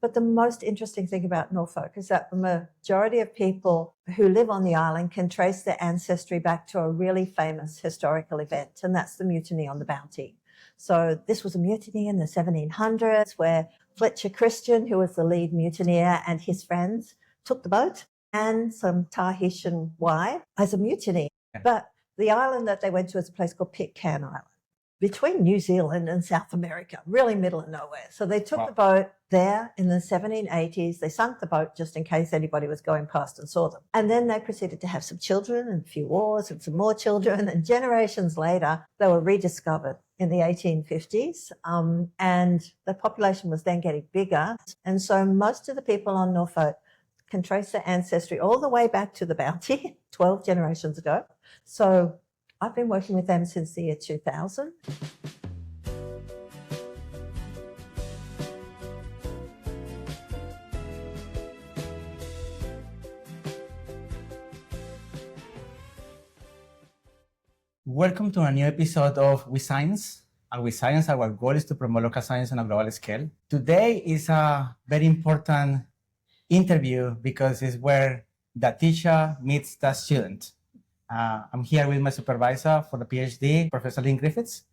But the most interesting thing about Norfolk is that the majority of people who live on the island can trace their ancestry back to a really famous historical event, and that's the Mutiny on the Bounty. So this was a mutiny in the 1700s where Fletcher Christian, who was the lead mutineer, and his friends took the boat and some Tahitian wife as a mutiny. But the island that they went to is a place called Pitcairn Island, between New Zealand and South America, really middle of nowhere. So they took the boat there in the 1780s. They sunk the boat just in case anybody was going past and saw them. And then they proceeded to have some children and a few wars and some more children. And generations later, they were rediscovered in the 1850s. And the population was then getting bigger. And so most of the people on Norfolk can trace their ancestry all the way back to the Bounty 12 generations ago. So I've been working with them since the year 2000. Welcome to a new episode of WeScience. At WeScience, our goal is to promote local science on a global scale. Today is a very important interview because it's where the teacher meets the student. I'm here with my supervisor for the PhD, Professor Lyn Griffiths,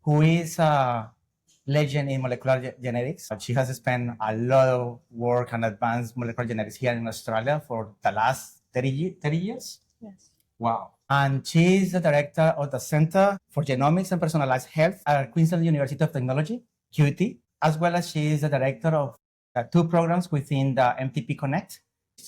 who is a legend in molecular genetics. She has spent a lot of work on advanced molecular genetics here in Australia for the last 30 years? Yes. Wow. And she is the director of the Center for Genomics and Personalized Health at Queensland University of Technology, QUT, as well as she is the director of two programs within the MTP Connect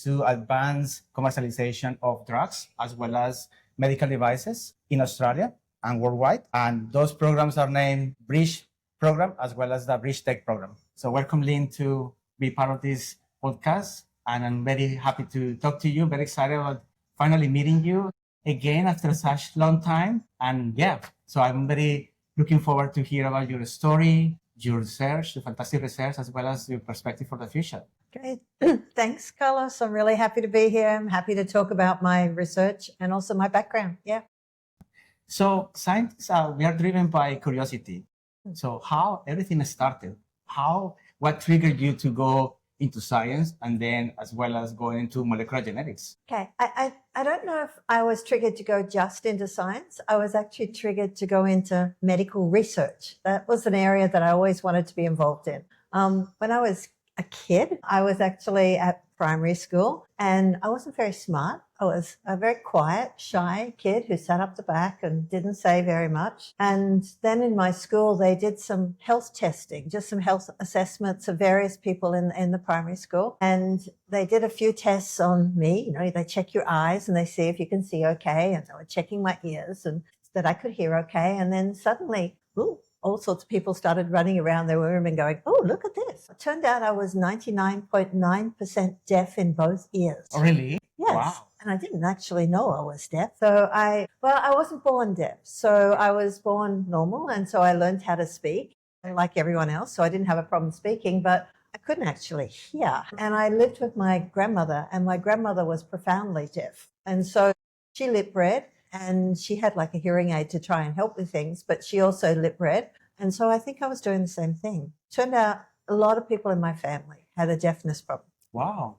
to advance commercialization of drugs as well as medical devices in Australia and worldwide. And those programs are named Bridge Program as well as the Bridge Tech Program. So welcome, Lyn, to be part of this podcast. And I'm very happy to talk to you, very excited about finally meeting you again after such long time. And yeah, so I'm very looking forward to hear about your story, your research, your fantastic research, as well as your perspective for the future. Great. Thanks, Carlos. I'm really happy to be here. I'm happy to talk about my research and also my background. Yeah. So scientists, we are driven by curiosity. So how everything started, what triggered you to go into science and then as well as going into molecular genetics? Okay. I don't know if I was triggered to go just into science. I was actually triggered to go into medical research. That was an area that I always wanted to be involved in. When I was a kid, I was actually at primary school and I wasn't very smart. I was a very quiet, shy kid who sat up the back and didn't say very much. And then in my school, they did some health testing, just some health assessments of various people in the primary school. And they did a few tests on me. You know, they check your eyes and they see if you can see okay. And they were checking my ears and that I could hear okay. And then suddenly, all sorts of people started running around the room and going, oh, look at this. It turned out I was 99.9% deaf in both ears. Oh, really? Yes. Wow. And I didn't actually know I was deaf. So I wasn't born deaf. So I was born normal. And so I learned how to speak like everyone else. So I didn't have a problem speaking, but I couldn't actually hear. And I lived with my grandmother and my grandmother was profoundly deaf. And so she lip read. And she had like a hearing aid to try and help with things, but she also lip read. And so I think I was doing the same thing. Turned out a lot of people in my family had a deafness problem. Wow.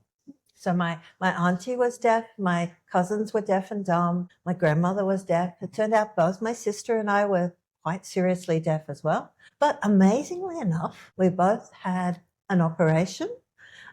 So my auntie was deaf, my cousins were deaf and dumb, my grandmother was deaf. It turned out both my sister and I were quite seriously deaf as well. But amazingly enough, we both had an operation.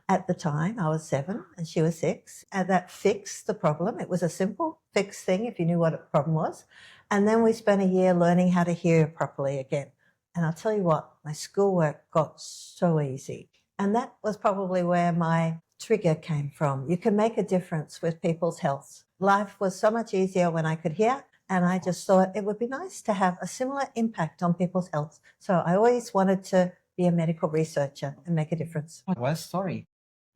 At the time, I was 7 and she was 6, and that fixed the problem. It was a simple fixed thing if you knew what the problem was. And then we spent a year learning how to hear properly again. And I'll tell you what, my schoolwork got so easy. And that was probably where my trigger came from. You can make a difference with people's health. Life was so much easier when I could hear, and I just thought it would be nice to have a similar impact on people's health. So I always wanted to be a medical researcher and make a difference. What a story.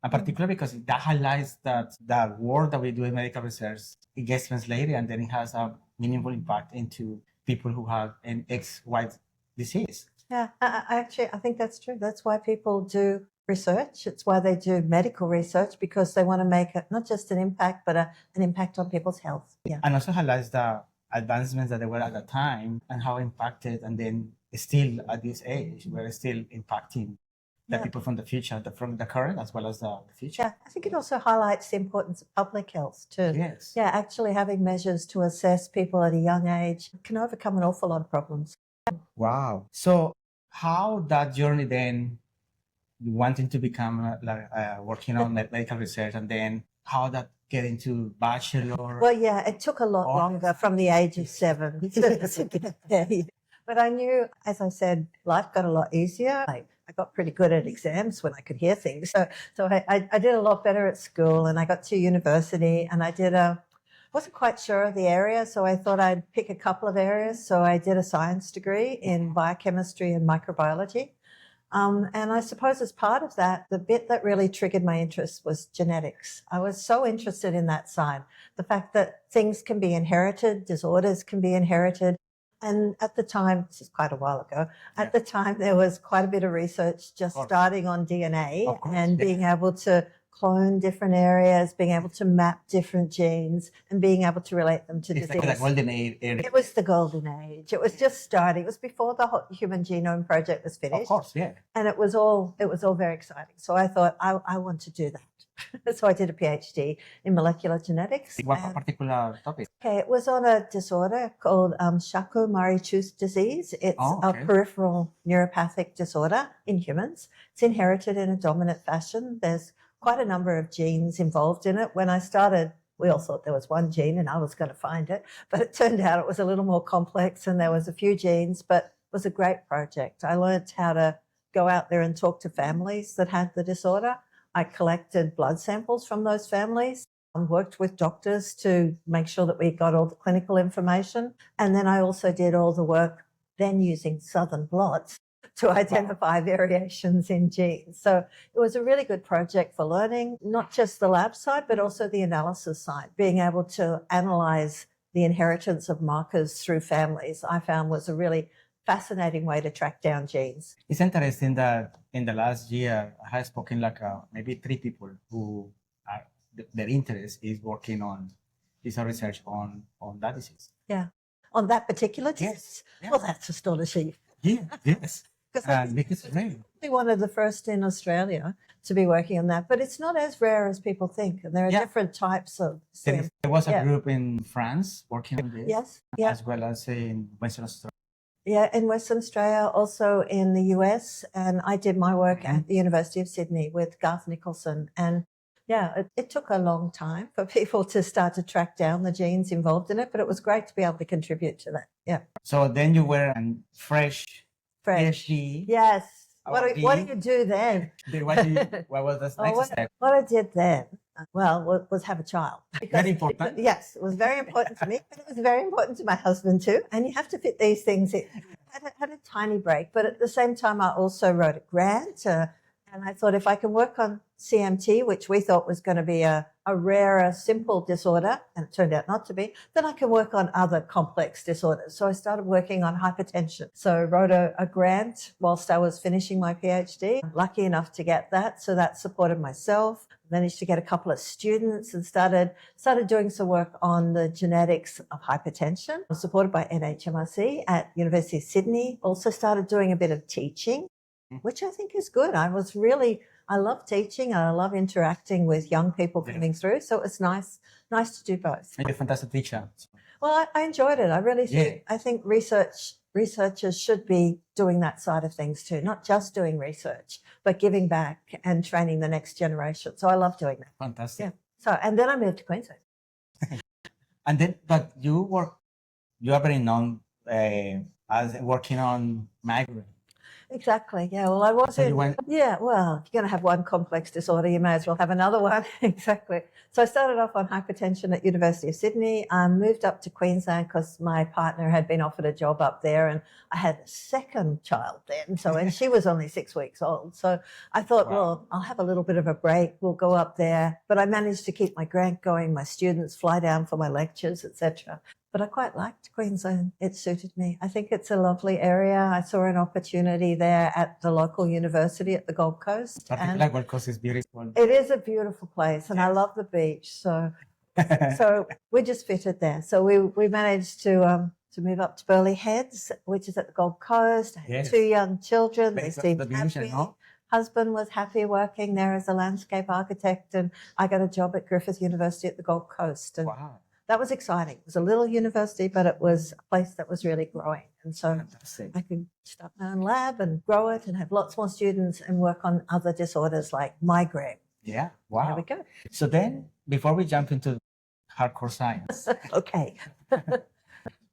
And particularly because that highlights that the work that we do in medical research, it gets translated and then it has a meaningful impact into people who have an XY disease. Yeah, I think that's true. That's why people do research. It's why they do medical research, because they want to make it not just an impact, but an impact on people's health. Yeah. And also highlights the advancements that they were at the time and how impacted, and then still at this age, we're still impacting the people from the future, from the current as well as the future. Yeah, I think it also highlights the importance of public health too. Yes. Yeah, actually having measures to assess people at a young age can overcome an awful lot of problems. Wow. So how that journey then, wanting to become working on medical research, and then how that get into bachelor? Well, yeah, it took a lot longer from the age of 7 to get there. But I knew, as I said, life got a lot easier. I got pretty good at exams when I could hear things. So I did a lot better at school, and I got to university, and I wasn't quite sure of the area, so I thought I'd pick a couple of areas. So I did a science degree in biochemistry and microbiology. And I suppose as part of that, the bit that really triggered my interest was genetics. I was so interested in that side, the fact that things can be inherited, disorders can be inherited. And at the time, this is quite a while ago, at the time there was quite a bit of research just starting on DNA and being able to clone different areas, being able to map different genes and being able to relate them to disease. Like the golden age. It was the golden age. It was just starting. It was before the Human Genome Project was finished. Of course, yeah. And it was all very exciting. So I thought, I want to do that. So I did a PhD in molecular genetics. What particular topic? Okay, it was on a disorder called Charcot-Marie-Tooth disease. It's a peripheral neuropathic disorder in humans. It's inherited in a dominant fashion. There's quite a number of genes involved in it. When I started, we all thought there was one gene and I was going to find it, but it turned out it was a little more complex and there was a few genes, but it was a great project. I learned how to go out there and talk to families that had the disorder. I collected blood samples from those families and worked with doctors to make sure that we got all the clinical information. And then I also did all the work then using southern blots to identify variations in genes. So it was a really good project for learning, not just the lab side, but also the analysis side. Being able to analyze the inheritance of markers through families, I found was a really fascinating way to track down genes. It's interesting that in the last year, I have spoken maybe 3 people who are, their interest is working on this research on that disease. Yeah. On that particular disease? Yes. Yeah. Well, that's astonishing. Yeah, yes. Because one of the first in Australia to be working on that, but it's not as rare as people think. And there are different types of. There was a group in France working on this. Yes. Yeah. As well as in Western Australia. Yeah, in Western Australia, also in the US. And I did my work at the University of Sydney with Garth Nicholson. And yeah, it took a long time for people to start to track down the genes involved in it, but it was great to be able to contribute to that. Yeah. So then you were a fresh. PhD. Yes. What do you do then? What was the next step? What I did then, was have a child. Very important. Yes, it was very important to me, but it was very important to my husband too. And you have to fit these things in. I had a tiny break, but at the same time, I also wrote a grant. And I thought if I can work on CMT, which we thought was going to be a rarer, simple disorder, and it turned out not to be, then I can work on other complex disorders. So I started working on hypertension. So I wrote a grant whilst I was finishing my PhD. Lucky enough to get that. So that supported myself. Managed to get a couple of students and started doing some work on the genetics of hypertension. I was supported by NHMRC at University of Sydney. Also started doing a bit of teaching, which I think is good. I love teaching and I love interacting with young people coming through. So it was nice to do both. You're a fantastic teacher. Well, I enjoyed it. I really think, I think researchers should be doing that side of things too, not just doing research, but giving back and training the next generation. So I love doing that. Fantastic. Yeah. So, and then I moved to Queensland. And then, but you are very known as working on migraine. Exactly. Yeah. Well, I wasn't. So well, if you're going to have one complex disorder, you may as well have another one. Exactly. So I started off on hypertension at University of Sydney. I moved up to Queensland because my partner had been offered a job up there, and I had a second child then. So, and she was only 6 weeks old. So I thought, well, I'll have a little bit of a break. We'll go up there. But I managed to keep my grant going. My students fly down for my lectures, etc. But I quite liked Queensland. It suited me. I think it's a lovely area. I saw an opportunity there at the local university at the Gold Coast. Particularly Gold Coast is beautiful. It is a beautiful place, and I love the beach. So we just fitted there. So we managed to move up to Burleigh Heads, which is at the Gold Coast. I had 2 young children. They seemed happy. husband was happy working there as a landscape architect, and I got a job at Griffith University at the Gold Coast. And Wow. that was exciting. It was a little university, but it was a place that was really growing. And so Fantastic. I could start my own lab and grow it and have lots more students and work on other disorders like migraine. Yeah. There Wow. we go. So then, before we jump into hardcore science, Okay.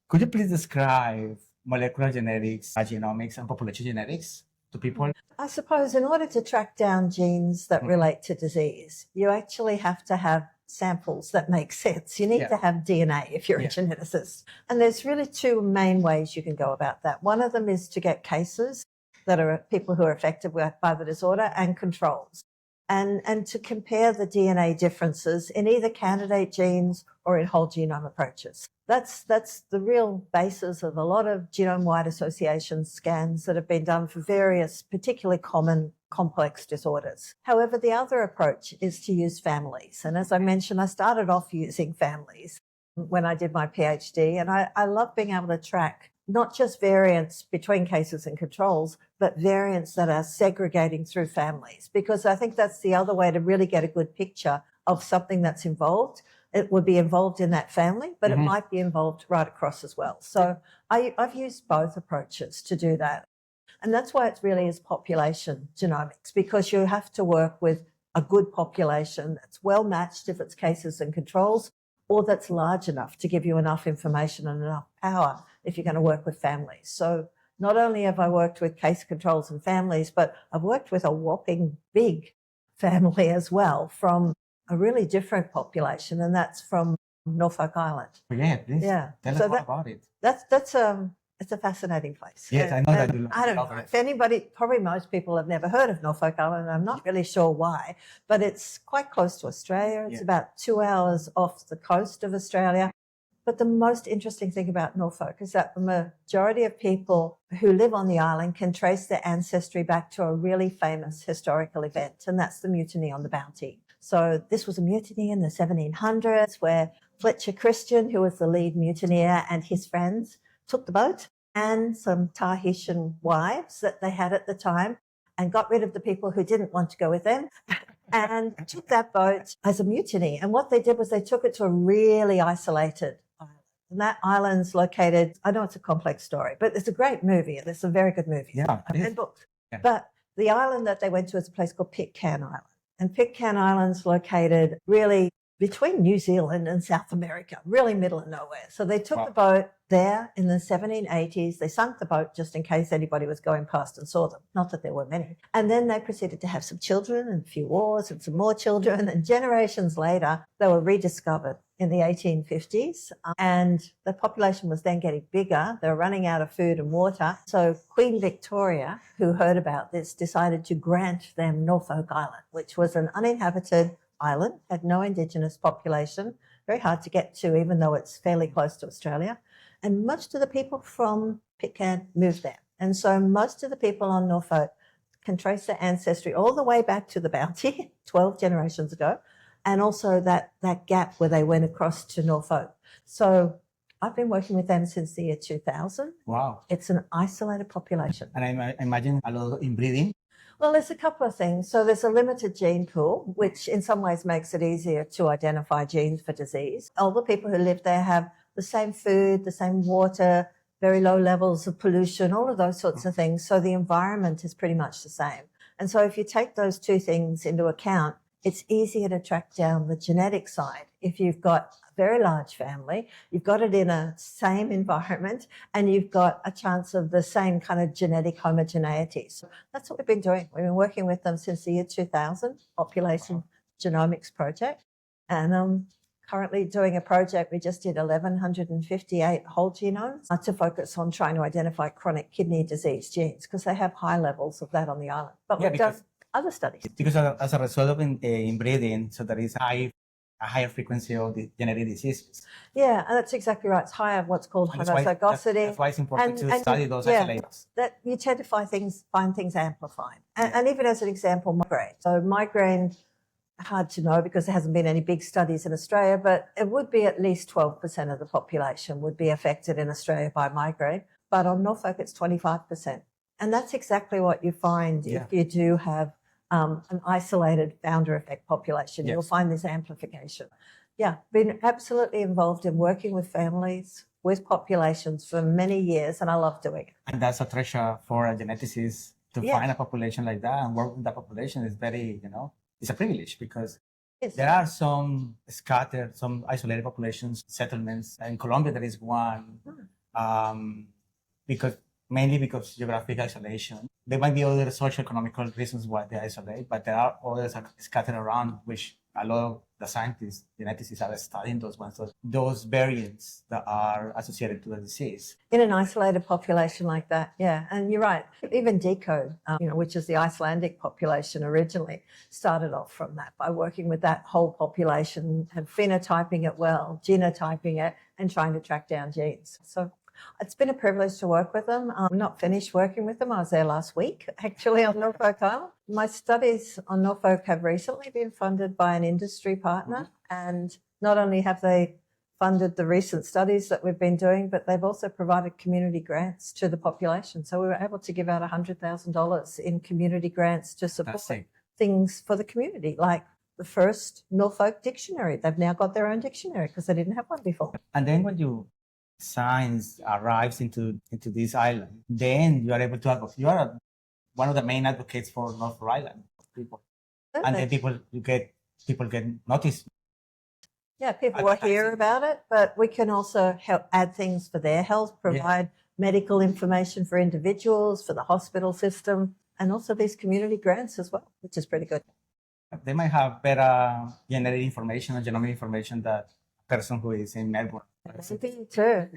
could you please describe molecular genetics, genomics, and population genetics to people? I suppose in order to track down genes that relate to disease, you actually have to have samples that make sense. You need to have DNA if you're a geneticist. And there's really two main ways you can go about that. One of them is to get cases that are people who are affected by the disorder and controls. And to compare the DNA differences in either candidate genes or in whole genome approaches. That's the real basis of a lot of genome-wide association scans that have been done for various particularly common complex disorders. However, the other approach is to use families. And as I mentioned, I started off using families when I did my PhD, and I love being able to track not just variants between cases and controls, but variants that are segregating through families, because I think that's the other way to really get a good picture of something that's involved. It would be involved in that family, but it might be involved right across as well. So I've used both approaches to do that. And that's why it really is population genomics, because you have to work with a good population that's well matched if it's cases and controls, or that's large enough to give you enough information and enough power if you're going to work with families. So not only have I worked with case controls and families, but I've worked with a whopping big family as well from a really different population, and that's from Norfolk Island. Yeah, please tell us more about it. It's a fascinating place. Yes, I know that. I don't know if anybody, probably most people have never heard of Norfolk Island. I'm not really sure why, but it's quite close to Australia. It's about 2 hours off the coast of Australia. But the most interesting thing about Norfolk is that the majority of people who live on the island can trace their ancestry back to a really famous historical event, and that's the Mutiny on the Bounty. So this was a mutiny in the 1700s where Fletcher Christian, who was the lead mutineer, and his friends took the boat and some Tahitian wives that they had at the time and got rid of the people who didn't want to go with them and took that boat as a mutiny. And what they did was they took it to a really isolated island. And that island's located, I know it's a complex story, but it's a great movie. It's a very good movie. Yeah, and books. Yeah. But the island that they went to is a place called Pitcairn Island. And Pitcairn Island's located really between New Zealand and South America, really middle of nowhere. So they took the boat there in the 1780s. They sunk the boat just in case anybody was going past and saw them. Not that there were many. And then they proceeded to have some children and a few wars and some more children. And generations later, they were rediscovered in the 1850s. And the population was then getting bigger. They were running out of food and water. So Queen Victoria, who heard about this, decided to grant them Norfolk Island, which was an uninhabited island, had no indigenous population, very hard to get to even though it's fairly close to Australia. And most of the people from Pitcairn moved there. And so most of the people on Norfolk can trace their ancestry all the way back to the Bounty, 12 generations ago, and also that gap where they went across to Norfolk. So I've been working with them since the year 2000. Wow. It's an isolated population. And I imagine a lot of inbreeding. Well, there's a couple of things. So there's a limited gene pool, which in some ways makes it easier to identify genes for disease. All the people who live there have the same food, the same water, very low levels of pollution, all of those sorts of things. So the environment is pretty much the same. And so if you take those two things into account, it's easier to track down the genetic side. If you've got a very large family, you've got it in a same environment, and you've got a chance of the same kind of genetic homogeneity. So that's what we've been doing. We've been working with them since the year 2000, Population Genomics Project. And I'm currently doing a project. We just did 1,158 whole genomes to focus on trying to identify chronic kidney disease genes, because they have high levels of that on the island. But we've done other studies. Because as a result of inbreeding, so there is a higher frequency of the genetic diseases. Yeah, and that's exactly right. It's higher what's called homozygosity. That's why it's important to study those isolators. That you tend to find things amplified. And even as an example, migraine. So migraine, hard to know because there hasn't been any big studies in Australia, but it would be at least 12% of the population would be affected in Australia by migraine. But on Norfolk, it's 25%. And that's exactly what you find if you do have an isolated founder effect population. You'll find this amplification. Yeah, been absolutely involved in working with families, with populations for many years, and I love doing it. And that's a treasure for a geneticist to find a population like that and work with that population is very, it's a privilege because there are some scattered, some isolated populations, settlements. In Colombia, there is one, mainly because geographic isolation. There might be other socioeconomic reasons why they isolate, but there are others scattered around, which a lot of the scientists, geneticists are studying those ones, those variants that are associated to the disease. In an isolated population like that, yeah. And you're right, even decode, which is the Icelandic population originally, started off from that by working with that whole population and phenotyping it well, genotyping it, and trying to track down genes. So it's been a privilege to work with them. I'm not finished working with them. I was there last week, actually, on Norfolk Island. My studies on Norfolk have recently been funded by an industry partner. And not only have they funded the recent studies that we've been doing, but they've also provided community grants to the population. So we were able to give out $100,000 in community grants to support things for the community, like the first Norfolk dictionary. They've now got their own dictionary because they didn't have one before. And then when science arrives into this island, then you are able to advocate. You are one of the main advocates for Norfolk Island people, and then people get noticed. Yeah, people will hear about it, but we can also help add things for their health, provide medical information for individuals, for the hospital system, and also these community grants as well, which is pretty good. They might have better genetic information and genomic information than a person who is in Melbourne. Maybe too.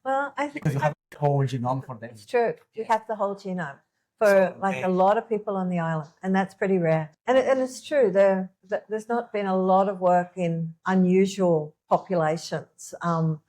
Well, I think because you have the whole genome for them. It's true. You have the whole genome for a lot of people on the island, and that's pretty rare. And it's true. There's not been a lot of work in unusual populations. And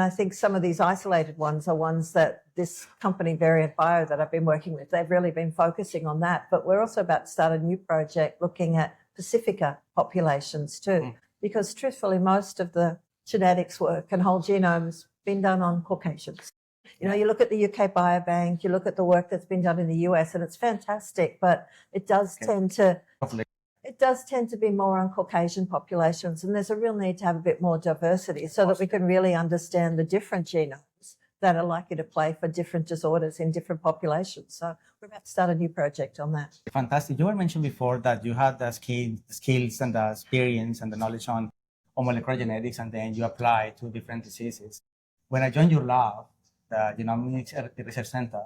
I think some of these isolated ones are ones that this company, Variant Bio, that I've been working with, they've really been focusing on that. But we're also about to start a new project looking at Pacifica populations too, because truthfully, most of the genetics work and whole genomes been done on Caucasians. You look at the UK Biobank, you look at the work that's been done in the US, and it's fantastic, but it does tend to be more on Caucasian populations, and there's a real need to have a bit more diversity so that we can really understand the different genomes that are likely to play for different disorders in different populations. So we're about to start a new project on that. Fantastic. You were mentioned before that you had the skills and the experience and the knowledge on molecular genetics, and then you apply to different diseases. When I joined your lab, the Genomics Research Center,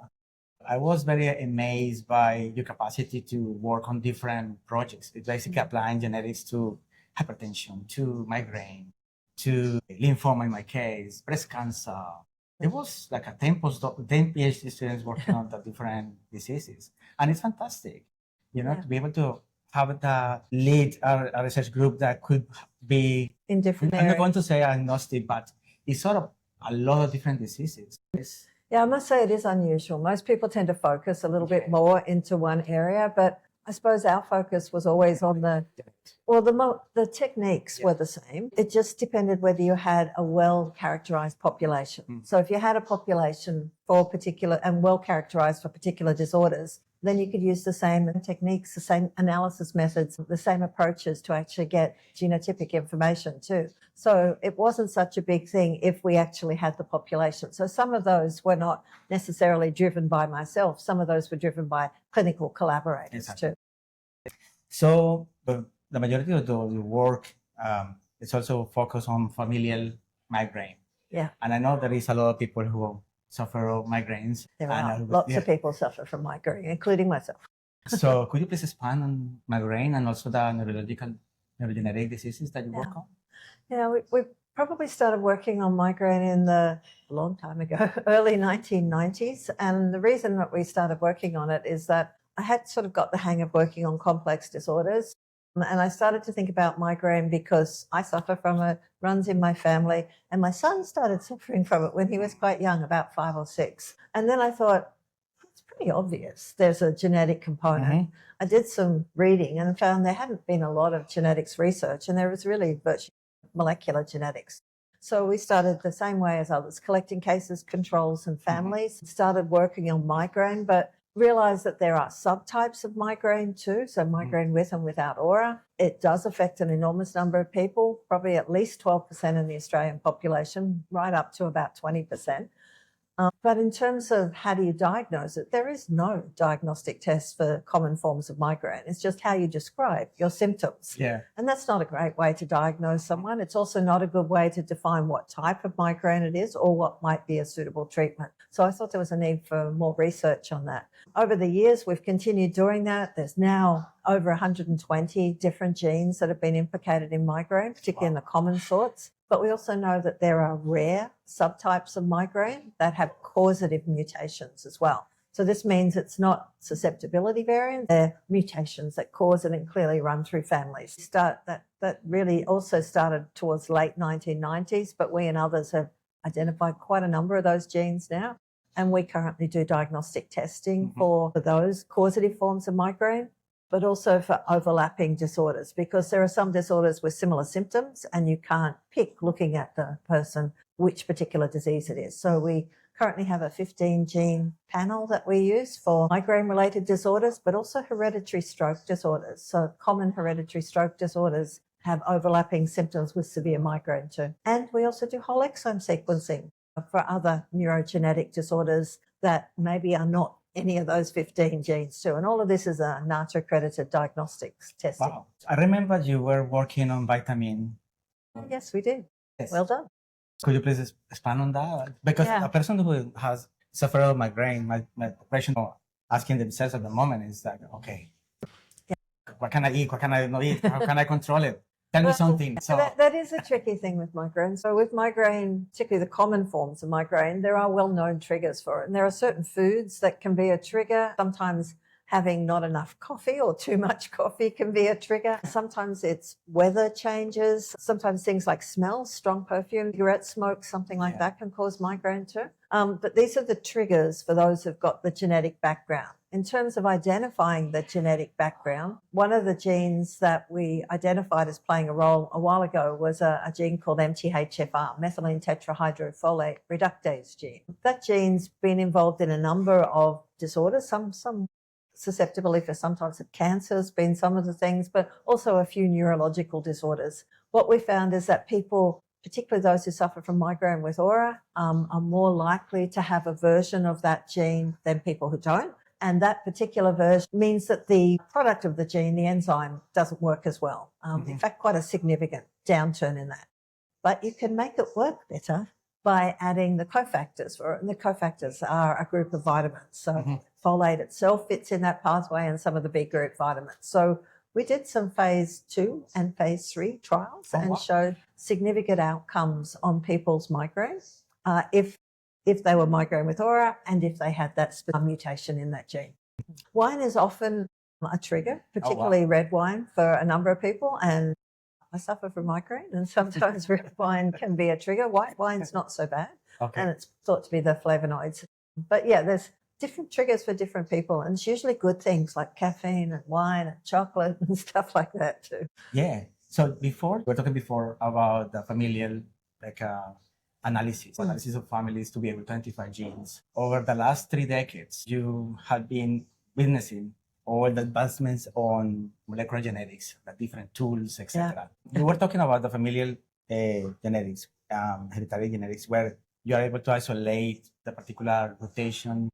I was very amazed by your capacity to work on different projects. It's basically applying genetics to hypertension, to migraine, to lymphoma in my case, breast cancer. There was like 10 PhD students working on the different diseases. And it's fantastic, to be able to have the lead a research group that could be in different areas. I'm not going to say agnostic, but it's sort of a lot of different diseases. Yeah, I must say it is unusual. Most people tend to focus a little bit more into one area, but I suppose our focus was always on the techniques were the same. It just depended whether you had a well-characterized population. So if you had a population for particular and well-characterized for particular disorders, then you could use the same techniques, the same analysis methods, the same approaches to actually get genotypic information too. So it wasn't such a big thing if we actually had the population. So some of those were not necessarily driven by myself. Some of those were driven by clinical collaborators too. So the majority of the work is also focused on familial migraine. Yeah. And I know there is a lot of people who suffer of migraines. There are lots of people suffer from migraine, including myself. So could you please expand on migraine and also the neurogenetic diseases that you work on? Yeah, we probably started working on migraine in a long time ago, early 1990s. And the reason that we started working on it is that I had sort of got the hang of working on complex disorders. And I started to think about migraine because I suffer from it, runs in my family, and my son started suffering from it when he was quite young, about 5 or 6. And then I thought, it's pretty obvious there's a genetic component. I did some reading and found there hadn't been a lot of genetics research, and there was really virtually molecular genetics. So we started the same way as others, collecting cases, controls and families. Started working on migraine, but realized that there are subtypes of migraine too. So migraine with and without aura. It does affect an enormous number of people, probably at least 12% in the Australian population, right up to about 20%. But in terms of how do you diagnose it, there is no diagnostic test for common forms of migraine. It's just how you describe your symptoms. Yeah. And that's not a great way to diagnose someone. It's also not a good way to define what type of migraine it is or what might be a suitable treatment. So I thought there was a need for more research on that. Over the years, we've continued doing that. There's now over 120 different genes that have been implicated in migraine, particularly in the common sorts. But we also know that there are rare subtypes of migraine that have causative mutations as well. So this means it's not susceptibility variants, they're mutations that cause it and clearly run through families. That really also started towards late 1990s, but we and others have identified quite a number of those genes now. And we currently do diagnostic testing for those causative forms of migraine, but also for overlapping disorders, because there are some disorders with similar symptoms and you can't pick looking at the person which particular disease it is. So we currently have a 15 gene panel that we use for migraine related disorders, but also hereditary stroke disorders. So common hereditary stroke disorders have overlapping symptoms with severe migraine too. And we also do whole exome sequencing for other neurogenetic disorders that maybe are not any of those 15 genes too. And all of this is a NATA accredited diagnostics testing. Wow. I remember you were working on vitamin. Yes, we did. Yes. Well done. Could you please expand on that? Because a person who has suffered of migraine, my question asking themselves at the moment is like, okay, what can I eat? What can I not eat? How can I control it? Tell me something. So that is a tricky thing with migraine. So with migraine, particularly the common forms of migraine, there are well-known triggers for it. And there are certain foods that can be a trigger. Sometimes having not enough coffee or too much coffee can be a trigger. Sometimes it's weather changes. Sometimes things like smell, strong perfume, cigarette smoke, something like that can cause migraine too. But these are the triggers for those who've got the genetic background. In terms of identifying the genetic background, one of the genes that we identified as playing a role a while ago was a gene called MTHFR, methylene tetrahydrofolate reductase gene. That gene's been involved in a number of disorders, some susceptibility for some types of cancer has been some of the things, but also a few neurological disorders. What we found is that people, particularly those who suffer from migraine with aura, are more likely to have a version of that gene than people who don't. And that particular version means that the product of the gene, the enzyme, doesn't work as well. In fact, quite a significant downturn in that. But you can make it work better by adding the cofactors for it. And the cofactors are a group of vitamins. So folate itself fits in that pathway and some of the B group vitamins. So we did some phase 2 and phase 3 trials and showed significant outcomes on people's migraines if they were migraine with aura and if they had that mutation in that gene. Wine is often a trigger, particularly red wine for a number of people. And I suffer from migraine and sometimes red wine can be a trigger. White wine's not so bad. And it's thought to be the flavonoids. But yeah, there's different triggers for different people. And it's usually good things like caffeine and wine and chocolate and stuff like that too. Yeah. So we were talking before about the familial analysis of families to be able to identify genes. Over the last 3 decades, you have been witnessing all the advancements on molecular genetics, the different tools, etc. You were talking about the familial genetics, hereditary genetics, where you are able to isolate the particular mutation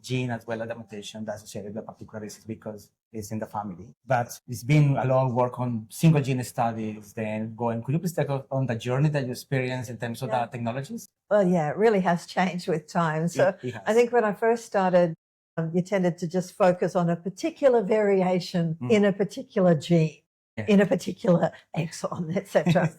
gene as well as the mutation that's associated with a particular disease because it's in the family. But it's been a long work on single gene studies, then going. Could you please take us on the journey that you experienced in terms of the technologies? Well, yeah, it really has changed with time. So I think when I first started, you tended to just focus on a particular variation in a particular gene. In a particular exon, etc.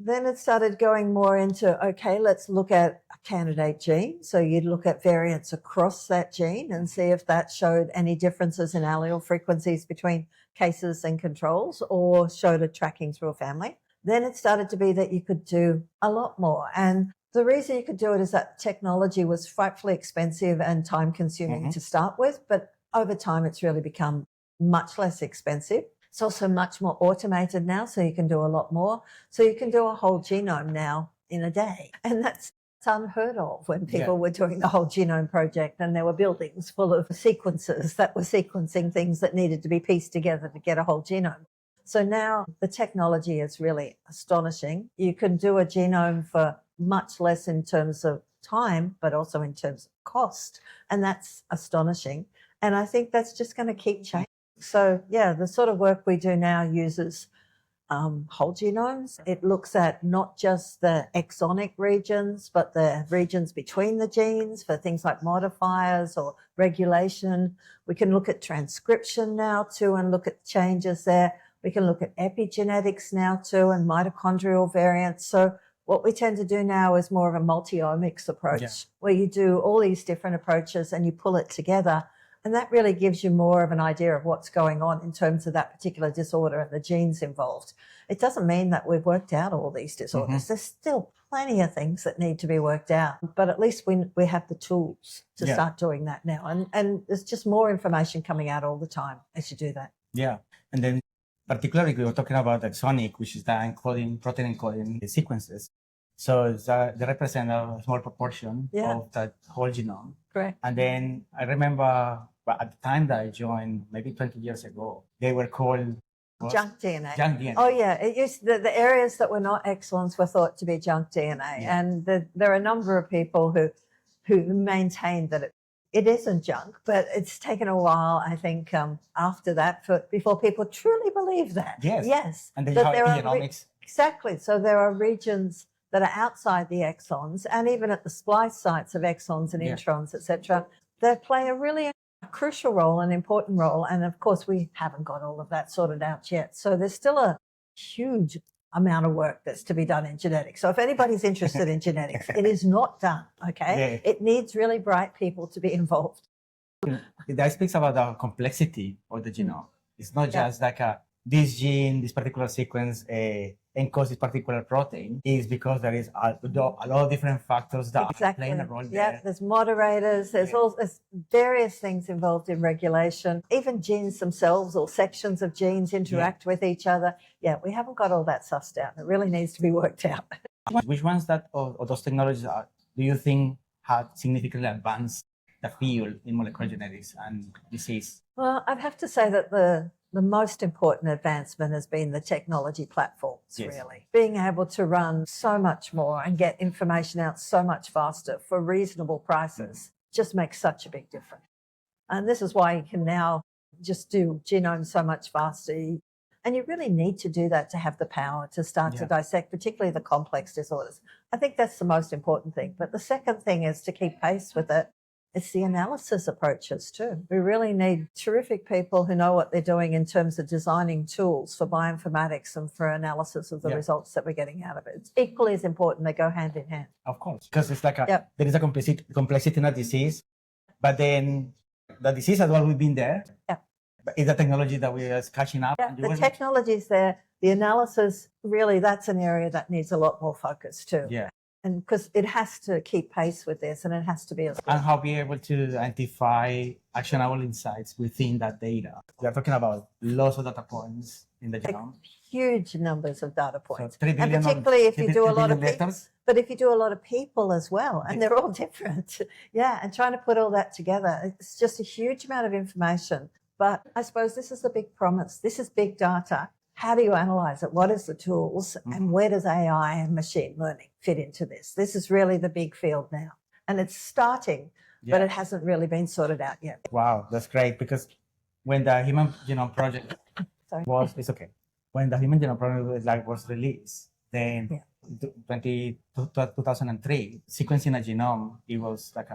Then it started going more into, okay, let's look at a candidate gene. So you'd look at variants across that gene and see if that showed any differences in allele frequencies between cases and controls or showed a tracking through a family. Then it started to be that you could do a lot more. And the reason you could do it is that technology was frightfully expensive and time consuming to start with, but over time it's really become much less expensive. It's also much more automated now, so you can do a lot more. So you can do a whole genome now in a day. And that's unheard of when people were doing the whole genome project and there were buildings full of sequences that were sequencing things that needed to be pieced together to get a whole genome. So now the technology is really astonishing. You can do a genome for much less in terms of time, but also in terms of cost. And that's astonishing. And I think that's just going to keep changing. So, yeah, the sort of work we do now uses whole genomes. It looks at not just the exonic regions, but the regions between the genes for things like modifiers or regulation. We can look at transcription now too and look at changes there. We can look at epigenetics now too and mitochondrial variants. So what we tend to do now is more of a multi-omics approach where you do all these different approaches and you pull it together. And that really gives you more of an idea of what's going on in terms of that particular disorder and the genes involved. It doesn't mean that we've worked out all these disorders. There's still plenty of things that need to be worked out, but at least we have the tools to start doing that now. And there's just more information coming out all the time as you do that. Yeah. And then particularly we were talking about exonic, which is the encoding, protein encoding sequences. So they represent a small proportion of that whole genome. Correct. And then I remember at the time that I joined, maybe 20 years ago, they were called junk DNA. Junk DNA. Oh, yeah. It used the areas that were not exons were thought to be junk DNA. Yeah. And there are a number of people who maintain that it isn't junk, but it's taken a while, I think, after that before people truly believe that. Yes. Yes. And then you have genomics. Exactly. So there are regions that are outside the exons and even at the splice sites of exons and introns, etc., they play a really crucial role, an important role. And of course, we haven't got all of that sorted out yet. So there's still a huge amount of work that's to be done in genetics. So if anybody's interested in genetics, it is not done, okay? Yeah. It needs really bright people to be involved. That speaks about the complexity of the genome. It's not just like this gene, this particular sequence encodes this particular protein. Is because there is a lot of different factors that are playing a role there. Yeah, there's moderators, there's various things involved in regulation. Even genes themselves or sections of genes interact with each other. Yeah, we haven't got all that sussed out. It really needs to be worked out. Which ones of those technologies do you think have significantly advanced the field in molecular genetics and disease? Well, I'd have to say that the most important advancement has been the technology platforms, really. Being able to run so much more and get information out so much faster for reasonable prices just makes such a big difference. And this is why you can now just do genomes so much faster. And you really need to do that to have the power to start to dissect, particularly the complex disorders. I think that's the most important thing. But the second thing is to keep pace with it. It's the analysis approaches too. We really need terrific people who know what they're doing in terms of designing tools for bioinformatics and for analysis of the results that we're getting out of it. It's equally as important. They go hand in hand. Of course, because it's like there is a complexity in a disease, but then the disease has always been there. Yeah. But it's the technology that we are catching up. Yeah, the technology is there. The analysis, really, that's an area that needs a lot more focus too. Yeah. And because it has to keep pace with this and it has to be as well. And how be able to identify actionable insights within that data. We are talking about lots of data points in the genome. Huge numbers of data points. So 3 billion, and particularly if you do a lot of people, but if you do a lot of people as well, and they're all different. And trying to put all that together, it's just a huge amount of information. But I suppose this is the big promise. This is big data. How do you analyze it? What is the tools? And where does AI and machine learning fit into this? This is really the big field now. And it's starting, but it hasn't really been sorted out yet. Wow, that's great. Because when the Human Genome Project when the Human Genome Project was released, then 2003, sequencing a genome, it was like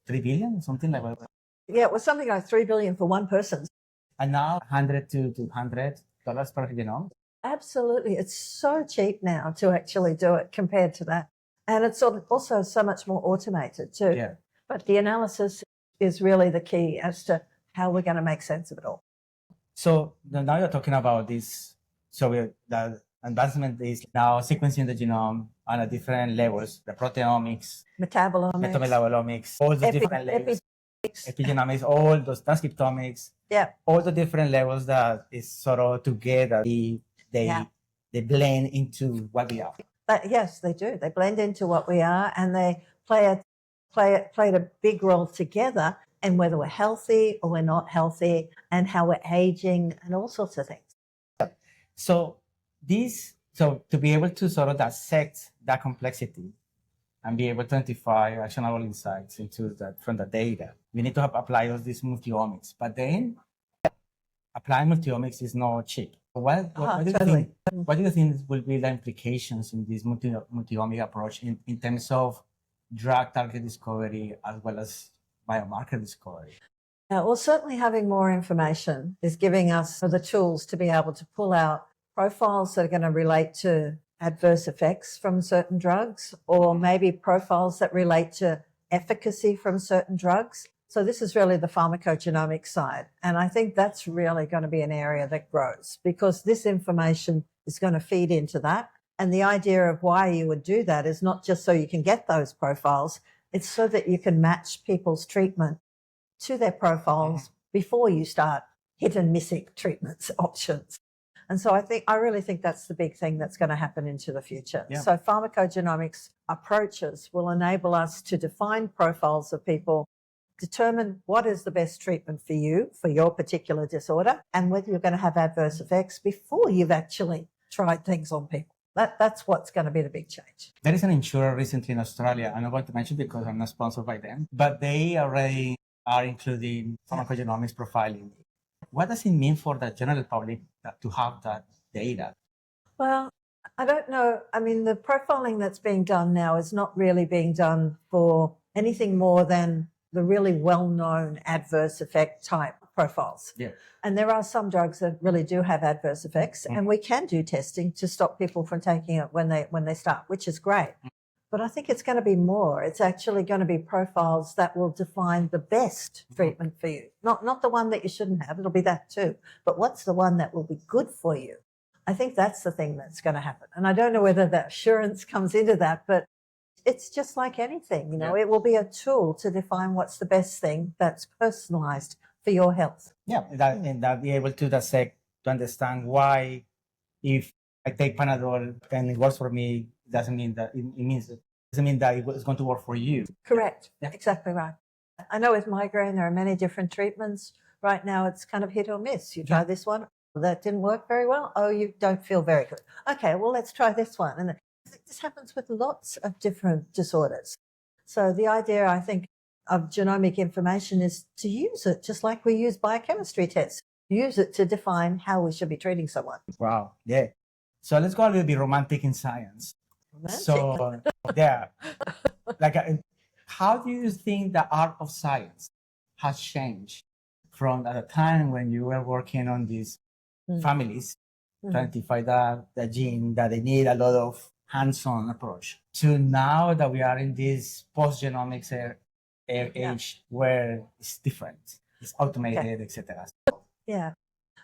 3 billion, something like that. Yeah, it was something like 3 billion for one person. And now $100 to $200 per genome. Absolutely. It's so cheap now to actually do it compared to that. And it's also so much more automated too. Yeah. But the analysis is really the key as to how we're going to make sense of it all. So now you're talking about this. So the advancement is now sequencing the genome on a different levels, the proteomics, metabolomics, metabolomics, all the different levels. epigenomics, all those transcriptomics, Yeah. all the different levels that is sort of together, they blend into what we are. But yes, they do. They blend into what we are, and they played a big role together in whether we're healthy or we're not healthy, and how we're aging, and all sorts of things. So to be able to sort of dissect that complexity and be able to identify actionable insights from the data, we need to have applied these multi-omics. But then applying multi-omics is not cheap. What do you think will be the implications in this multi-omic approach in terms of drug target discovery as well as biomarker discovery? Well, certainly having more information is giving us the tools to be able to pull out profiles that are going to relate to adverse effects from certain drugs, or maybe profiles that relate to efficacy from certain drugs. So this is really the pharmacogenomics side. And I think that's really going to be an area that grows, because this information is going to feed into that. And the idea of why you would do that is not just so you can get those profiles, it's so that you can match people's treatment to their profiles before you start hit and missing treatments options. And so I really think that's the big thing that's going to happen into the future. Yeah. So pharmacogenomics approaches will enable us to define profiles of people, determine what is the best treatment for you, for your particular disorder, and whether you're going to have adverse effects before you've actually tried things on people. That's what's going to be the big change. There is an insurer recently in Australia, I'm not going to mention because I'm not sponsored by them, but they already are including pharmacogenomics profiling. What does it mean for the general public to have that data? Well, I don't know. I mean, the profiling that's being done now is not really being done for anything more than the really well-known adverse effect type profiles. Yeah. And there are some drugs that really do have adverse effects, and we can do testing to stop people from taking it when they start, which is great. But I think it's going to be more. It's actually going to be profiles that will define the best treatment for you. Not the one that you shouldn't have. It'll be that too. But what's the one that will be good for you? I think that's the thing that's going to happen. And I don't know whether the assurance comes into that, but it's just like anything, you know, It will be a tool to define what's the best thing that's personalized for your health. Yeah, and that be able to dissect, to understand why, if I take Panadol and it works for me, doesn't mean that it's going to work for you. Correct. Yeah. Exactly right. I know with migraine there are many different treatments. Right now it's kind of hit or miss. You try this one, that didn't work very well. Oh, you don't feel very good. Okay, well, let's try this one. And this happens with lots of different disorders. So the idea, I think, of genomic information is to use it just like we use biochemistry tests. Use it to define how we should be treating someone. Wow. Yeah. So let's go a little bit romantic in science. Romantic. So, yeah. How do you think the art of science has changed from the time when you were working on these families to identify the gene that they need a lot of hands-on approach, to now that we are in this post-genomics age where it's different, it's automated, etc. Yeah.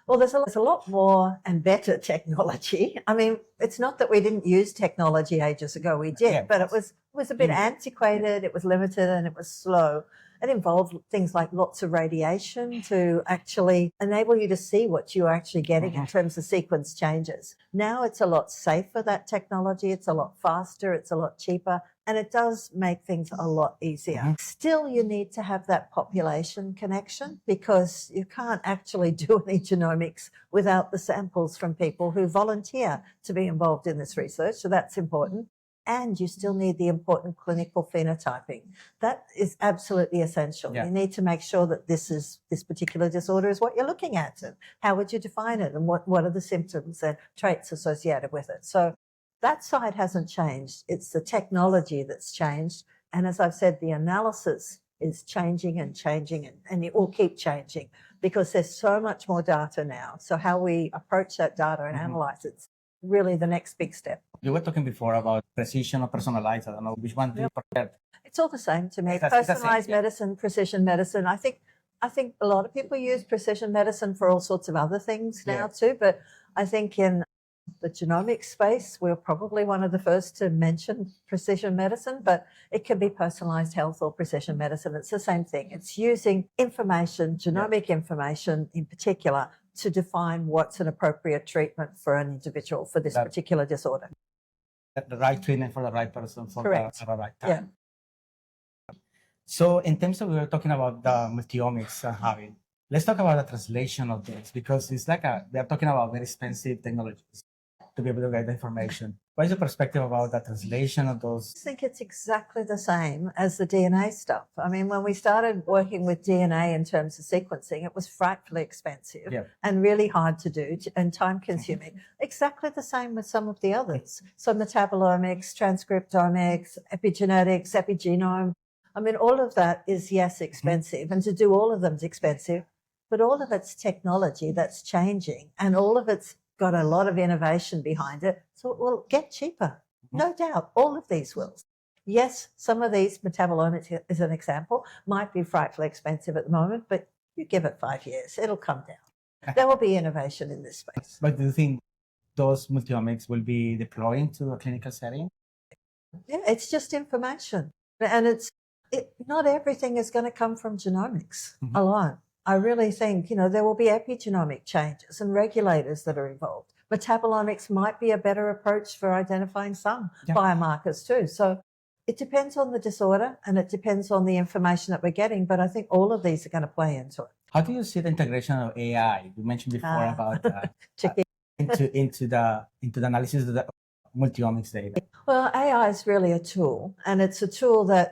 Well, there's a lot more and better technology. I mean, it's not that we didn't use technology ages ago. We did, but it was a bit antiquated, it was limited, and it was slow. It involved things like lots of radiation to actually enable you to see what you're actually getting in terms of sequence changes. Now it's a lot safer, that technology. It's a lot faster. It's a lot cheaper. And it does make things a lot easier. Still, you need to have that population connection, because you can't actually do any genomics without the samples from people who volunteer to be involved in this research. So that's important. And you still need the important clinical phenotyping. That is absolutely essential. Yeah. You need to make sure that this particular disorder is what you're looking at, and how would you define it, and what are the symptoms and traits associated with it. So that side hasn't changed. It's the technology that's changed. And as I've said, the analysis is changing and changing, and it will keep changing, because there's so much more data now. So how we approach that data and analyze it's really the next big step. You were talking before about precision or personalized. I don't know which one do you prefer. It's all the same to me. It's the Personalized same, yeah. medicine, precision medicine. I think a lot of people use precision medicine for all sorts of other things now too. But I think in the genomic space, we're probably one of the first to mention precision medicine, but it can be personalized health or precision medicine. It's the same thing. It's using information, genomic information in particular, to define what's an appropriate treatment for an individual for this particular disorder. The right treatment for the right person for the right time. Yeah. So in terms of, we were talking about the multi-omics having, let's talk about the translation of this, because it's like they're talking about very expensive technologies to be able to get the information. What is your perspective about the translation of those? I think it's exactly the same as the DNA stuff. I mean, when we started working with DNA in terms of sequencing, it was frightfully expensive and really hard to do and time consuming. Exactly the same with some of the others. So metabolomics, transcriptomics, epigenetics, epigenome. I mean, all of that is, yes, expensive, and to do all of them is expensive, but all of it's technology that's changing, and all of it's got a lot of innovation behind it, so it will get cheaper. No doubt, all of these will. Yes, some of these, metabolomics as an example, might be frightfully expensive at the moment, but you give it 5 years, it'll come down. There will be innovation in this space. But do you think those multi-omics will be deployed into a clinical setting? Yeah, it's just information, and not everything is going to come from genomics alone. I really think, there will be epigenomic changes and regulators that are involved. Metabolomics might be a better approach for identifying some biomarkers too. So it depends on the disorder and it depends on the information that we're getting, but I think all of these are going to play into it. How do you see the integration of AI? You mentioned before about into the analysis of the multi-omics data. Well, AI is really a tool, and it's a tool that,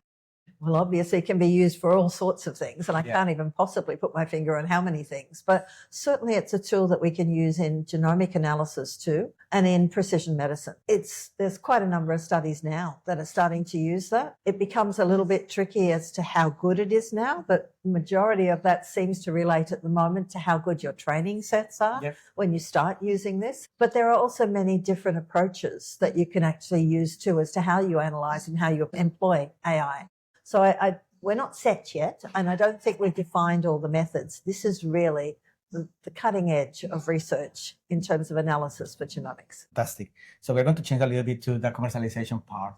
well, obviously can be used for all sorts of things, and I can't even possibly put my finger on how many things, but certainly it's a tool that we can use in genomic analysis too, and in precision medicine. There's quite a number of studies now that are starting to use that. It becomes a little bit tricky as to how good it is now, but the majority of that seems to relate at the moment to how good your training sets are when you start using this. But there are also many different approaches that you can actually use too as to how you analyze and how you employ AI. So we're not set yet, and I don't think we've defined all the methods. This is really the cutting edge of research in terms of analysis for genomics. Fantastic. So we're going to change a little bit to the commercialization part,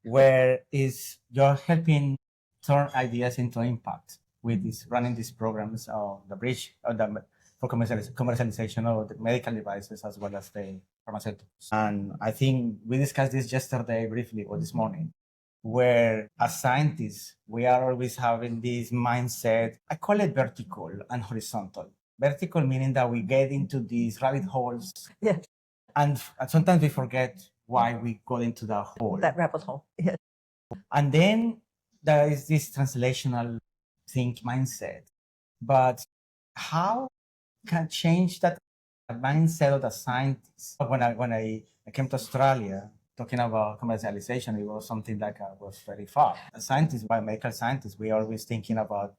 where you're helping turn ideas into impact with running these programs, the bridge for commercialization of the medical devices as well as the pharmaceuticals. And I think we discussed this yesterday briefly or this morning, where as scientists, we are always having this mindset, I call it vertical and horizontal. Vertical meaning that we get into these rabbit holes. And sometimes we forget why we got into the hole. That rabbit hole. And then there is this translational mindset. But how can change that mindset of the scientists? When I came to Australia, talking about commercialization, it was something like was very far. As scientists, biomedical scientists, we are always thinking about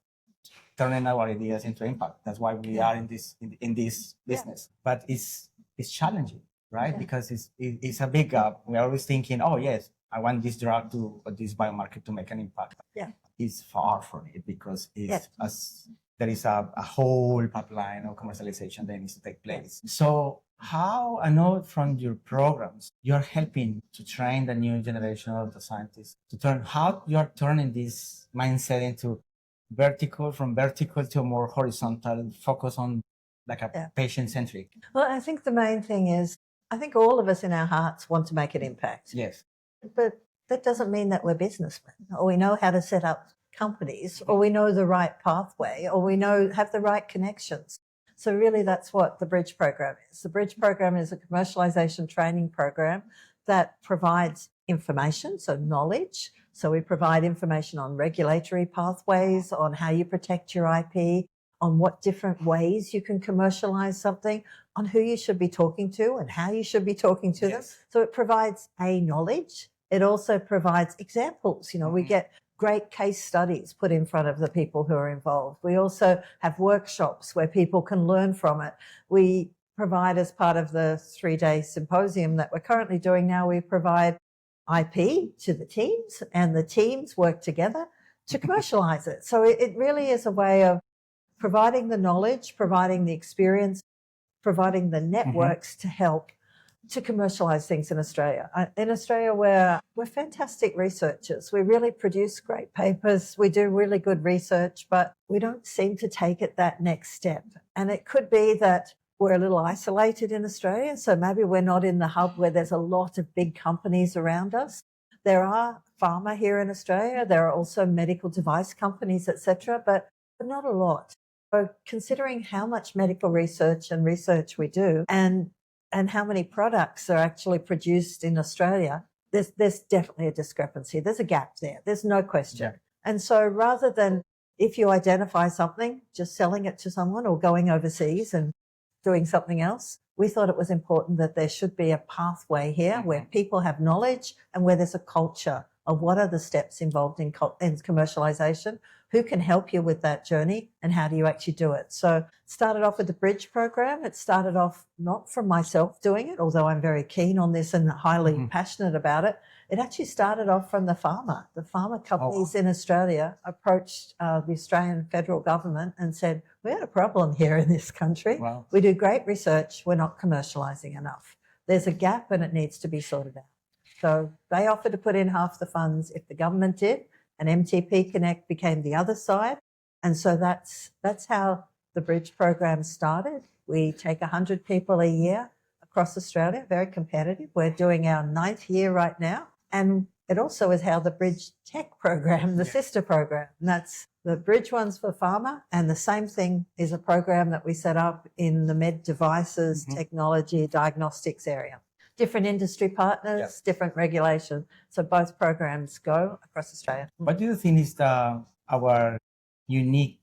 turning our ideas into impact. That's why we are in this business. But it's challenging, right? Because it's a big gap. We're always thinking, oh yes, I want this drug or this biomarker to make an impact. It's far from it because there is a whole pipeline of commercialization that needs to take place. So how, I know from your programs, you're helping to train the new generation of the scientists how you're turning this mindset into from vertical to a more horizontal focus on like a patient-centric. Well, I think the main thing is, I think all of us in our hearts want to make an impact. Yes. But that doesn't mean that we're businessmen, or we know how to set up companies, or we know the right pathway, or we have the right connections. So really that's what the Bridge program is. The Bridge program is a commercialization training program that provides information, so knowledge. So we provide information on regulatory pathways, on how you protect your IP, on what different ways you can commercialize something, on who you should be talking to and how you should be talking to them. So it provides knowledge. It also provides examples. We get great case studies put in front of the people who are involved. We also have workshops where people can learn from it. We provide, as part of the 3-day symposium that we're currently doing now, we provide IP to the teams, and the teams work together to commercialize it. So it really is a way of providing the knowledge, providing the experience, providing the networks to help to commercialize things in Australia. In Australia, we're fantastic researchers. We really produce great papers. We do really good research, but we don't seem to take it that next step. And it could be that we're a little isolated in Australia, so maybe we're not in the hub where there's a lot of big companies around us. There are pharma here in Australia. There are also medical device companies, etc., but not a lot. So considering how much medical research and research we do and how many products are actually produced in Australia, there's definitely a discrepancy. There's a gap there. There's no question. Yeah. And so rather than if you identify something, just selling it to someone or going overseas and doing something else, we thought it was important that there should be a pathway here where people have knowledge and where there's a culture of what are the steps involved in commercialization, who can help you with that journey, and how do you actually do it. So it started off with the Bridge program. It started off not from myself doing it, although I'm very keen on this and highly passionate about it. It actually started off from the pharma. The pharma companies in Australia approached the Australian federal government and said, we had a problem here in this country. Wow. We do great research. We're not commercializing enough. There's a gap and it needs to be sorted out. So they offered to put in half the funds if the government did, and MTP Connect became the other side. And so that's how the Bridge program started. We take 100 people a year across Australia, very competitive. We're doing our 9th year right now. And it also is how the Bridge Tech program, the sister program, and that's the Bridge one's for pharma, and the same thing is a program that we set up in the med devices, technology, diagnostics area. Different industry partners, different regulation. So both programs go across Australia. What do you think is our unique,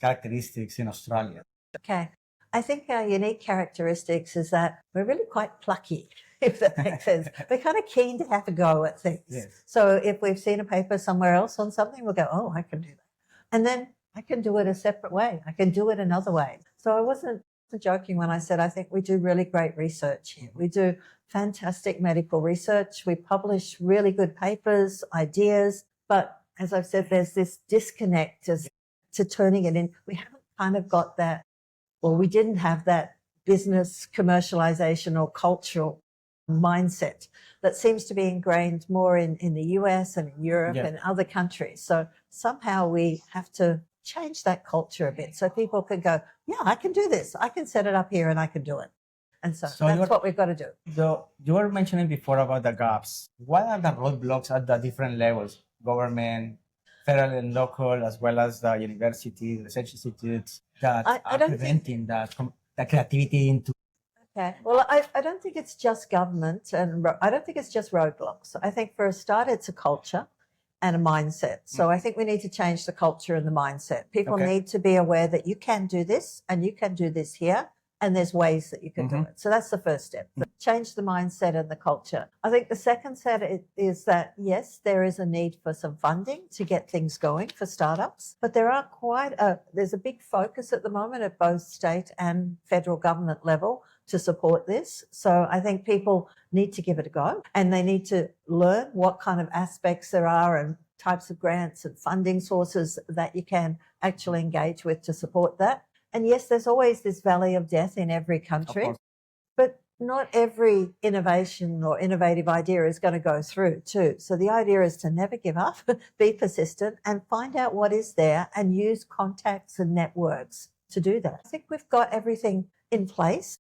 characteristics in Australia? Okay. I think our unique characteristics is that we're really quite plucky, if that makes sense. We're kind of keen to have a go at things. Yes. So if we've seen a paper somewhere else on something, we'll go, oh, I can do that. And then I can do it a separate way. I can do it another way. So I wasn't joking when I said I think we do really great research here. We do fantastic medical research. We publish really good papers, ideas. But as I've said, there's this disconnect as to turning it in. We haven't kind of got that, well, we didn't have that business commercialization or cultural mindset that seems to be ingrained more in the US and in Europe and other countries. So somehow we have to change that culture a bit so people can go, yeah, I can do this. I can set it up here and I can do it. And so that's what we've got to do. So you were mentioning before about the gaps. What are the roadblocks at the different levels? Government, federal and local, as well as the universities, research institutes that are preventing the creativity into. Okay. Well, I don't think it's just government and I don't think it's just roadblocks. I think for a start, it's a culture and a mindset. So I think we need to change the culture and the mindset. People need to be aware that you can do this and you can do this here. And there's ways that you can do it. So that's the first step. Change the mindset and the culture. I think the second set is that, yes, there is a need for some funding to get things going for startups. But there's a big focus at the moment at both state and federal government level to support this. So I think people need to give it a go and they need to learn what kind of aspects there are and types of grants and funding sources that you can actually engage with to support that. And yes, there's always this valley of death in every country, but not every innovation or innovative idea is going to go through too. So the idea is to never give up, be persistent and find out what is there and use contacts and networks to do that. I think we've got everything in place.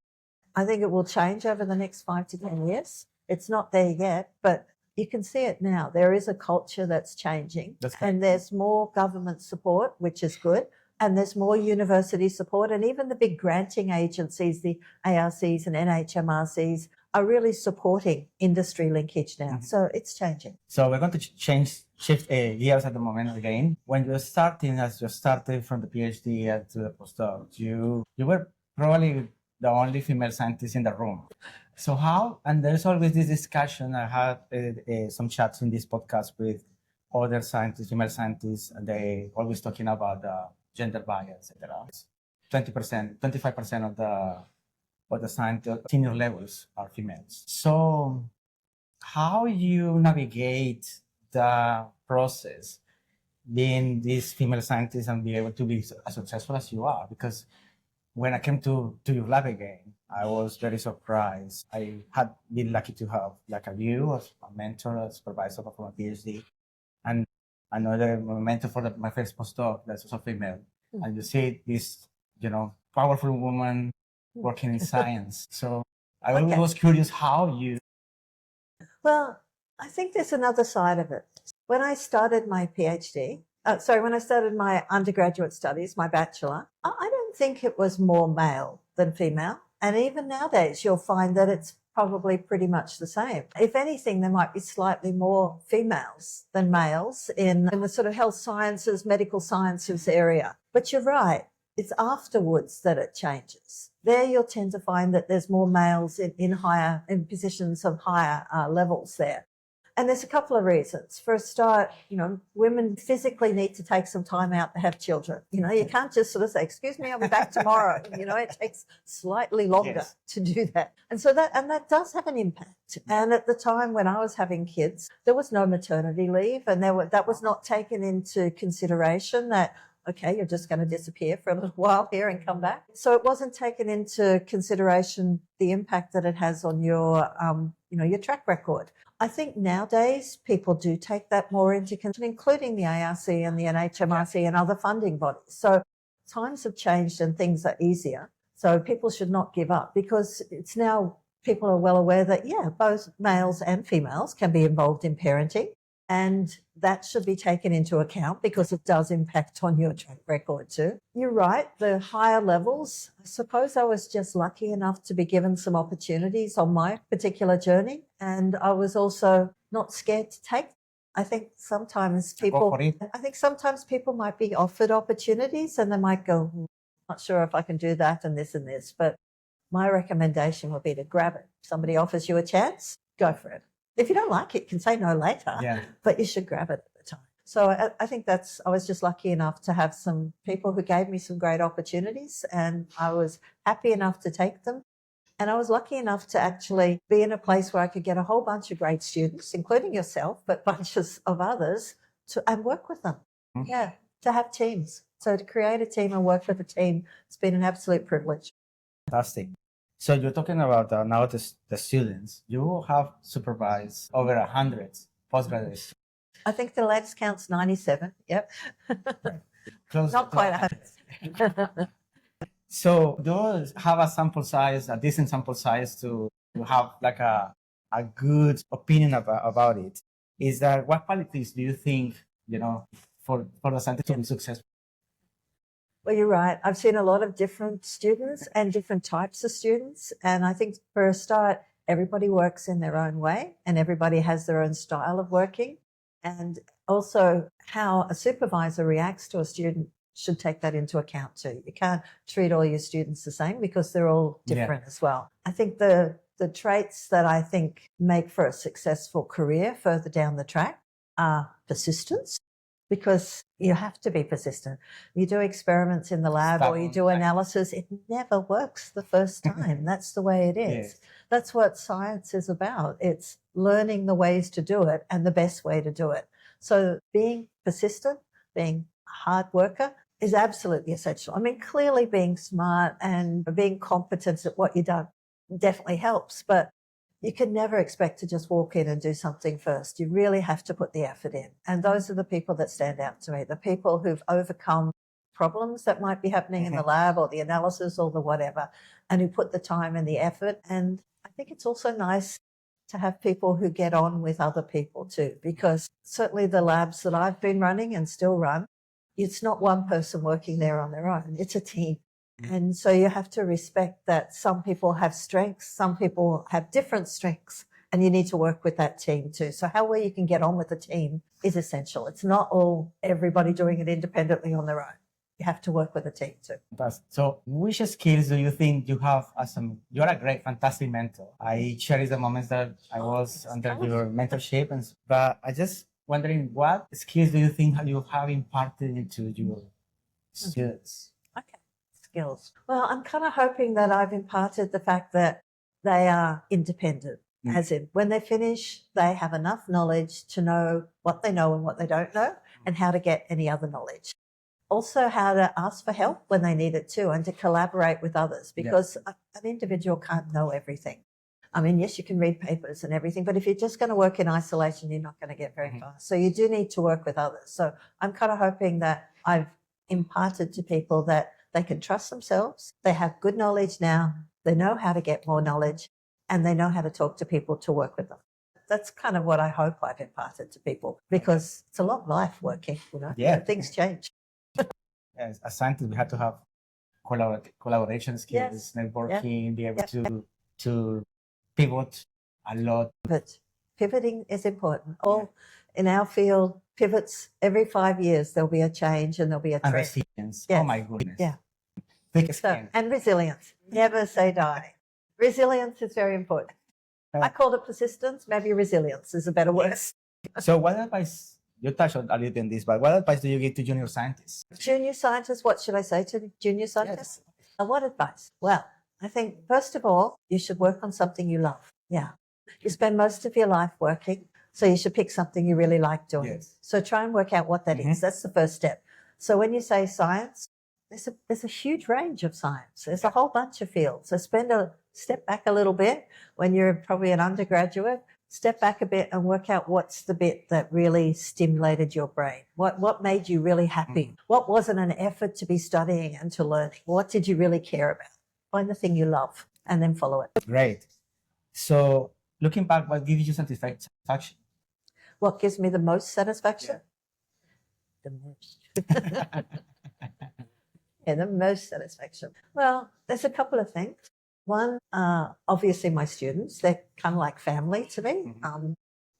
I think it will change over the next 5 to 10 years. It's not there yet, but you can see it now. There is a culture that's changing and there's more government support, which is good. And there's more university support and even the big granting agencies, the ARCs and NHMRCs are really supporting industry linkage now. So it's changing. So we're going to shift gears at the moment again. When you're starting, as you started from the PhD to the postdoc, you were probably the only female scientist in the room. So how, and there's always this discussion, I had some chats in this podcast with other scientists, female scientists, and they always talking about gender bias, etc. 25% of the senior levels are females. So how you navigate the process being this female scientist and be able to be as successful as you are? Because when I came to your lab again, I was very surprised. I had been lucky to have like a you as a mentor, a supervisor for my PhD, and another mentor for my first postdoc that's also female. And you see this, powerful woman working in science. So I always was curious how you. Well, I think there's another side of it. When I started my PhD, when I started my undergraduate studies, my bachelor, I don't think it was more male than female. And even nowadays, you'll find that it's probably pretty much the same. If anything, there might be slightly more females than males in the sort of health sciences, medical sciences area. But you're right, it's afterwards that it changes. There you'll tend to find that there's more males in positions of higher levels there. And there's a couple of reasons. For a start, women physically need to take some time out to have children. You can't just sort of say, excuse me, I'll be back tomorrow. It takes slightly longer to do that. And so that does have an impact. And at the time when I was having kids, there was no maternity leave, and that was not taken into consideration that, okay, you're just going to disappear for a little while here and come back. So it wasn't taken into consideration the impact that it has on your track record. I think nowadays people do take that more into consideration, including the ARC and the NHMRC and other funding bodies. So times have changed and things are easier. So people should not give up, because it's now people are well aware that, both males and females can be involved in parenting. And that should be taken into account because it does impact on your track record too. You're right, the higher levels, I suppose I was just lucky enough to be given some opportunities on my particular journey. And I was also not scared to take them. I think sometimes people might be offered opportunities and they might go, not sure if I can do that and this. But my recommendation would be to grab it. If somebody offers you a chance, go for it. If you don't like it, you can say no later, but you should grab it at the time. So I think I was just lucky enough to have some people who gave me some great opportunities, and I was happy enough to take them. And I was lucky enough to actually be in a place where I could get a whole bunch of great students, including yourself, but bunches of others, and work with them. Mm-hmm. To have teams. So to create a team and work with a team, it's been an absolute privilege. Fantastic. So you're talking about now the students. You have supervised over 100 postgraduates. I think the latest count's 97. Yep. Close Not quite 100. So do you have a decent sample size to have like a good opinion about it? Is that what qualities do you think, for the scientist to be successful? Well, you're right. I've seen a lot of different students and different types of students. And I think for a start, everybody works in their own way and everybody has their own style of working. And also how a supervisor reacts to a student should take that into account too. You can't treat all your students the same because they're all different as well. I think the traits that I think make for a successful career further down the track are persistence. Because you have to be persistent. You do experiments in the lab or you do analysis, it never works the first time. That's the way it is. Yes. That's what science is about. It's learning the ways to do it and the best way to do it. So being persistent, being a hard worker is absolutely essential. I mean, clearly being smart and being competent at what you've done definitely helps, but you can never expect to just walk in and do something first. You really have to put the effort in. And those are the people that stand out to me, the people who've overcome problems that might be happening in the lab or the analysis or the whatever, and who put the time and the effort. And I think it's also nice to have people who get on with other people too, because certainly the labs that I've been running and still run, it's not one person working there on their own. It's a team. And so you have to respect that some people have strengths, some people have different strengths, and you need to work with that team too. So how well you can get on with the team is essential. It's not all everybody doing it independently on their own. You have to work with a team too. So which skills do you think you have you're a great, fantastic mentor. I cherish the moments that I was under your mentorship, but I just wondering what skills do you think you have imparted into your students? Skills. Well, I'm kind of hoping that I've imparted the fact that they are independent, as in when they finish, they have enough knowledge to know what they know and what they don't know and how to get any other knowledge. also how to ask for help when they need it too, and to collaborate with others, because an individual can't know everything. I mean, yes, you can read papers and everything, but if you're just going to work in isolation, you're not going to get very far. So you do need to work with others. So I'm kind of hoping that I've imparted to people that they can trust themselves. They have good knowledge now. They know how to get more knowledge, and they know how to talk to people to work with them. That's kind of what I hope I've imparted to people, because it's a lot of life working, you know. Yeah. Things change. As a scientist, we have to have collaboration skills, networking, be able to pivot a lot. But pivoting is important. All in our field, pivots every 5 years, there'll be a change and there'll be a And trend. resilience. Yes. Oh my goodness. Yeah. Thick So, skin. and resilience. Never say die. Resilience is very important. I called it persistence. Maybe resilience is a better word. So what advice, you touched on a little on this, but what advice do you give to junior scientists? Junior scientists, what should I say to the junior scientists? What advice? Well, I think, first of all, you should work on something you love. Yeah. You spend most of your life working, so you should pick something you really like doing. Yes. So try and work out what that is. That's the first step. So when you say science, there's a huge range of science. There's a whole bunch of fields. So step back a little bit when you're probably an undergraduate. Step back a bit and work out what's the bit that really stimulated your brain. What made you really happy? What wasn't an effort to be studying and to learning? What did you really care about? Find the thing you love and then follow it. Great. So looking back, what gives you satisfaction? What gives me the most satisfaction? The most. The most satisfaction. Well, there's a couple of things. One, obviously my students, they're kind of like family to me.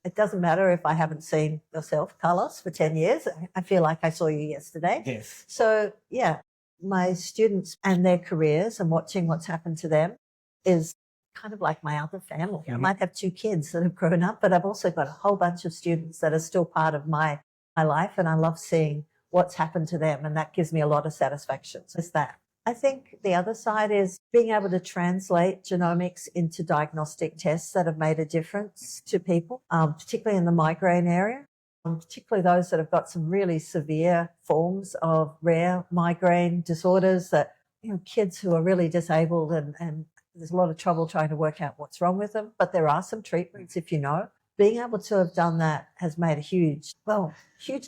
It doesn't matter if I haven't seen yourself, Carlos, for 10 years. I feel like I saw you yesterday. Yes. So, yeah, my students and their careers and watching what's happened to them is kind of like my other family. I might have 2 kids that have grown up, but I've also got a whole bunch of students that are still part of my life, and I love seeing what's happened to them, and that gives me a lot of satisfaction. So it's that. I think the other side is being able to translate genomics into diagnostic tests that have made a difference to people, particularly in the migraine area, particularly those that have got some really severe forms of rare migraine disorders, that, you know, kids who are really disabled and there's a lot of trouble trying to work out what's wrong with them, but there are some treatments if you know. Being able to have done that has made a huge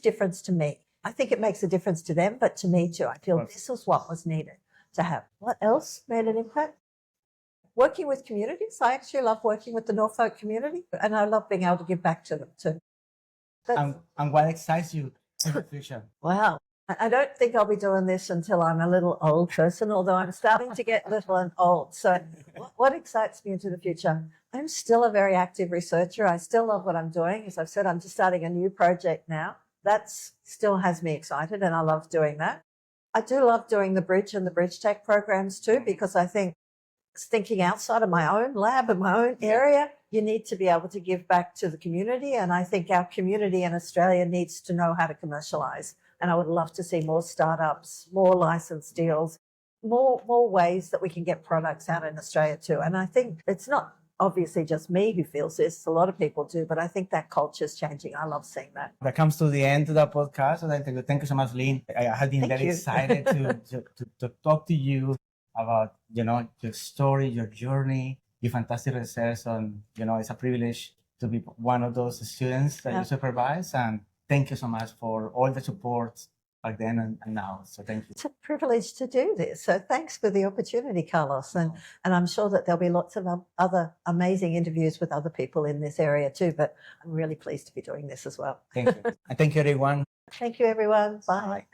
difference to me. I think it makes a difference to them, but to me too. I feel this was what was needed to have. What else made an impact? Working with communities. I actually love working with the Norfolk community, and I love being able to give back to them too. And what excites you in the future? Wow. I don't think I'll be doing this until I'm a little old person, although I'm starting to get little and old. So what excites me into the future? I'm still a very active researcher. I still love what I'm doing. As I've said, I'm just starting a new project now. That still has me excited, and I love doing that. I do love doing the Bridge and the Bridge Tech programs too, because I think it's thinking outside of my own lab and my own area. You need to be able to give back to the community, and I think our community in Australia needs to know how to commercialize. And I would love to see more startups, more license deals, more ways that we can get products out in Australia too. And I think it's not obviously just me who feels this, a lot of people do, but I think that culture is changing. I love seeing that. That comes to the end of the podcast. And thank you so much, Lyn. I have been very excited to talk to you about, your story, your journey, your fantastic research on, it's a privilege to be one of those students that you supervise. And thank you so much for all the support back then and now. So thank you. It's a privilege to do this. So thanks for the opportunity, Carlos. And I'm sure that there'll be lots of other amazing interviews with other people in this area too. But I'm really pleased to be doing this as well. Thank you. And thank you, everyone. Thank you, everyone. Bye.